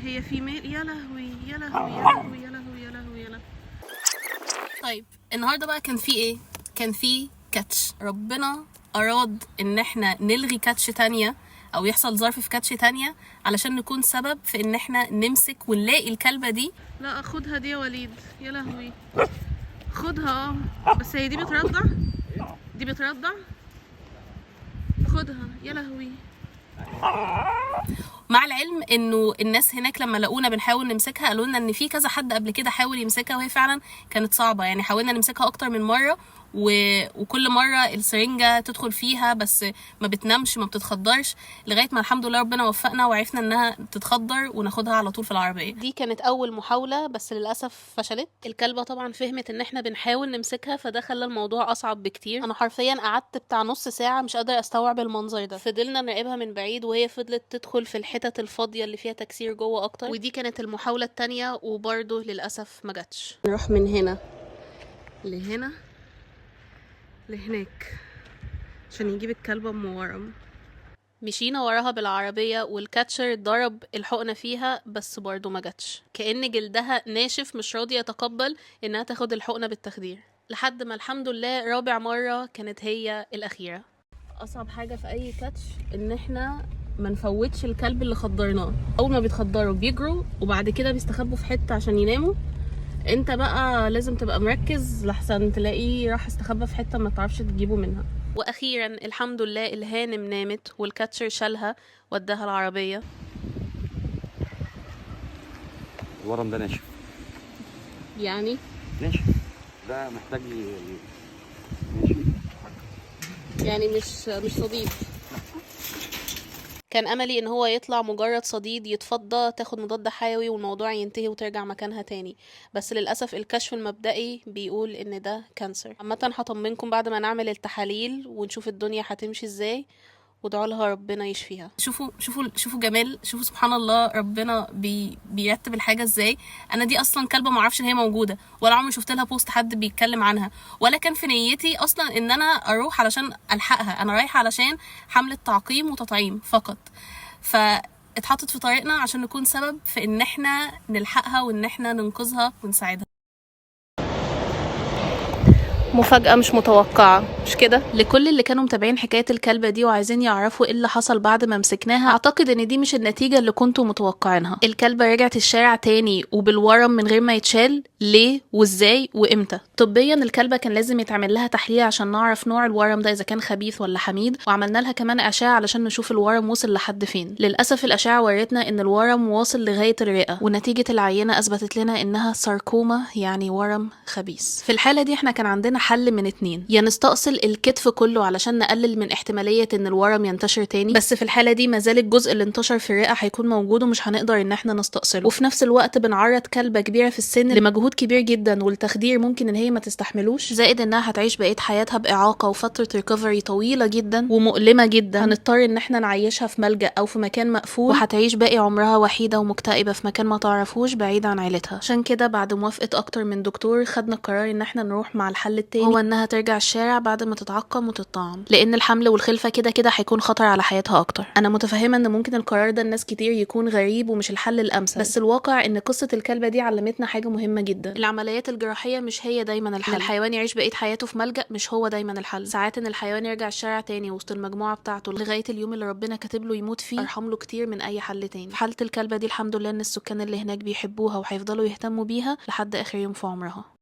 هي فيميل. يا لهوي يا لهوي يا لهوي يا لهوي يا لهوي يا لهوي. طيب النهارده بقى كان في ايه؟ كان في كاتش. ربنا اراد ان احنا نلغي كاتش تانية او يحصل ظرف في كاتش تانية علشان نكون سبب في ان احنا نمسك ونلاقي الكلبة دي. لا خدها دي يا وليد، يا لهوي خدها. بس هي دي بترضع؟ دي بترضع؟ خدها يا لهوي. مع العلم انه الناس هناك لما لقونا بنحاول نمسكها قالوا لنا ان في كذا حد قبل كده حاول يمسكها وهي فعلا كانت صعبه. يعني حاولنا نمسكها اكتر من مره وكل مره السرنجه تدخل فيها بس ما بتنامش، ما بتتخدرش، لغايه ما الحمد لله ربنا وفقنا وعرفنا انها تتخدر وناخدها على طول في العربيه. دي كانت اول محاوله بس للاسف فشلت. الكلبه طبعا فهمت ان احنا بنحاول نمسكها فده خلى الموضوع اصعب بكتير. انا حرفيا قعدت بتاع نص ساعه مش قادره استوعب المنظر ده. فضلنا نراقبها من بعيد وهي فضلت تدخل في الحتت الفاضيه اللي فيها تكسير جوه اكتر. ودي كانت المحاوله التانية وبرضه للاسف ما جاتش. نروح من هنا لهنا لهناك عشان يجيب الكلبه ام ورم. مشينا وراها بالعربية والكاتشر ضرب الحقنة فيها بس برضو ما جاتش، كأن جلدها ناشف مش راضي يتقبل انها تاخد الحقنة بالتخدير، لحد ما الحمد لله رابع مرة كانت هي الأخيرة. أصعب حاجة في أي كاتش ان احنا ما نفوتش الكلب اللي خدرناه. أول ما بيتخدروا بيجروا وبعد كده بيستخبوا في حتة عشان يناموا. انت بقى لازم تبقى مركز لحسن تلاقيه راح استخبى في حتة ما تعرفش تجيبه منها. واخيرا الحمد لله الهانم نامت والكاتشر شالها وداها العربيه. الورم ده ناشف يعني ناشف، ده محتاج ناشف يعني مش صديد. كان املي ان هو يطلع مجرد صديد يتفضى تاخد مضاد حيوي والموضوع ينتهي وترجع مكانها تاني، بس للاسف الكشف المبدئي بيقول ان ده كانسر. عامه هطمنكم بعد ما نعمل التحاليل ونشوف الدنيا هتمشي ازاي وادعوا لها ربنا يشفيها. شوفوا جمال، شوفوا سبحان الله ربنا بيرتب الحاجه ازاي. انا دي اصلا كلبه ما اعرفش ان هي موجوده ولا عمري شفت لها بوست حد بيتكلم عنها ولا كان في نيتي اصلا ان انا اروح علشان الحقها. انا رايحه علشان حمله تعقيم وتطعيم فقط، فاتحطت في طريقنا عشان نكون سبب في ان احنا نلحقها وان احنا ننقذها ونساعدها. مفاجأة مش متوقعة مش كده؟ لكل اللي كانوا متابعين حكاية الكلبة دي وعايزين يعرفوا ايه اللي حصل بعد ما مسكناها، اعتقد ان دي مش النتيجة اللي كنتوا متوقعينها. الكلبة رجعت الشارع تاني وبالورم من غير ما يتشال. ليه وازاي وامتى؟ طبيا الكلبة كان لازم يتعمل لها تحليل عشان نعرف نوع الورم ده اذا كان خبيث ولا حميد، وعملنا لها كمان اشعة علشان نشوف الورم وصل لحد فين. للاسف الاشعة ورتنا ان الورم واصل لغاية الرئة، ونتيجة العينة اثبتت لنا انها ساركوما يعني ورم خبيث. في الحالة دي احنا كان عندنا حل من اتنين: يا نستأصل الكتف كله علشان نقلل من احتمالية ان الورم ينتشر تاني، بس في الحالة دي مازال الجزء اللي انتشر في الرئة هيكون موجود ومش هنقدر ان احنا نستأصله، وفي نفس الوقت بنعرض كلبة كبيرة في السن لمجهود كبير جدا والتخدير ممكن ان هي ما تستحملوش، زائد انها هتعيش بقية حياتها بإعاقة وفترة ريكفري طويلة جدا ومؤلمة جدا. هنضطر ان احنا نعيشها في ملجأ او في مكان مقفول، وهتعيش باقي عمرها وحيدة ومكتئبة في مكان ما تعرفوش بعيد عن عيلتها. عشان كده بعد موافقة اكتر من دكتور خدنا القرار ان احنا نروح مع الحل التاني، هو انها ترجع الشارع بعد ما تتعقم وتطعم، لان الحمل والخلفة كده كده هيكون خطر على حياتها اكتر. انا متفهمة ان ممكن القرار ده الناس كتير يكون غريب ومش الحل الامثل، بس الواقع ان قصة الكلبة دي علمتنا حاجة مهمة جدا: العمليات الجراحية مش هي دايما الحل. ان الحيوان يعيش بقية حياته في ملجأ مش هو دايما الحل. ساعات ان الحيوان يرجع الشارع تاني وسط المجموعة بتاعته لغاية اليوم اللي ربنا كاتب له يموت فيه ارحم له كتير من اي حل تاني. في حالة الكلبة دي الحمد لله ان السكان اللي هناك بيحبوها وهيفضلوا يهتموا بيها لحد اخر يوم في عمرها.